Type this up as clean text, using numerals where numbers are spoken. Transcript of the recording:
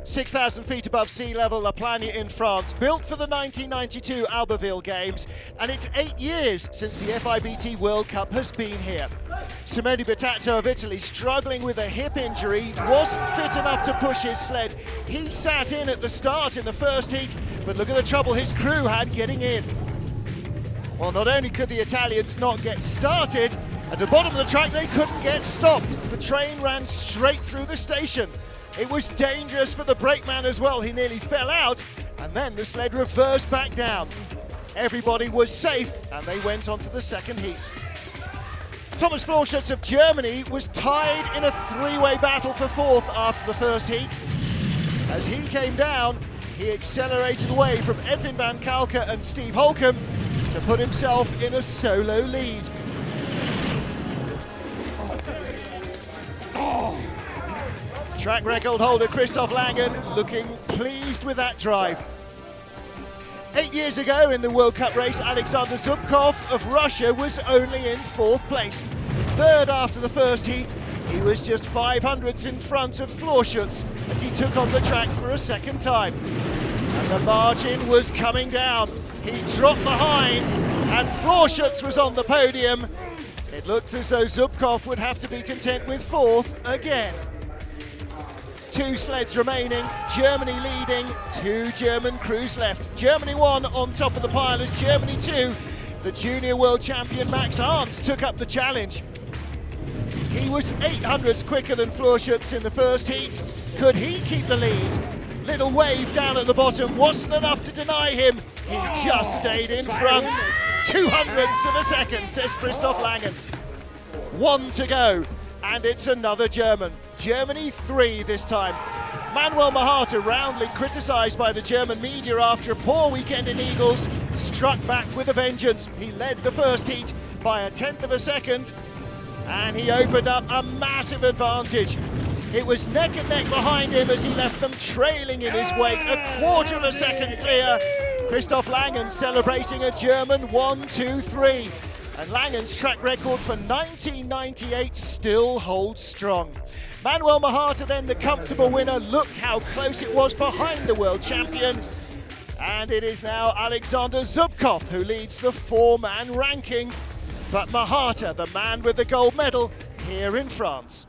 6,000 feet above sea level, La Plagne in France, built for the 1992 Albertville Games, and it's 8 years since the FIBT World Cup has been here. Simone Bertazzo of Italy, struggling with a hip injury, wasn't fit enough to push his sled. He sat in at the start in the first heat, but look at the trouble his crew had getting in. Well, not only could the Italians not get started, at the bottom of the track they couldn't get stopped. The train ran straight through the station. It was dangerous for the brakeman as well. He nearly fell out, and then the sled reversed back down. Everybody was safe, and they went on to the second heat. Thomas Florschutz of Germany was tied in a three-way battle for fourth after the first heat. As he came down, he accelerated away from Edwin van Kalker and Steve Holcomb to put himself in a solo lead. Track record holder Christoph Langen looking pleased with that drive. 8 years ago in the World Cup race, Alexander Zubkov of Russia was only in fourth place. Third after the first heat, he was just 500ths in front of Florschutz as he took on the track for a second time. And the margin was coming down. He dropped behind and Florschutz was on the podium. It looked as though Zubkov would have to be content with fourth again. Two sleds remaining, Germany leading, two German crews left. Germany 1 on top of the pile as Germany 2. The junior world champion Max Arndt took up the challenge. He was 800ths quicker than Florschutz in the first heat. Could he keep the lead? Little wave down at the bottom wasn't enough to deny him. He just stayed in front. 200ths of a second, says Christoph Langen. 1 to go, and it's another German. Germany 3 this time. Manuel Mahata, roundly criticised by the German media after a poor weekend in Eagles, struck back with a vengeance. He led the first heat by a tenth of a second, and he opened up a massive advantage. It was neck and neck behind him as he left them trailing in his wake, a quarter of a second clear. Christoph Langen celebrating a German 1-2-3. And Langen's track record for 1998 still holds strong. Manuel Mahata then the comfortable winner. Look how close it was behind the world champion. And it is now Alexander Zubkov who leads the four-man rankings. But Mahata, the man with the gold medal, here in France.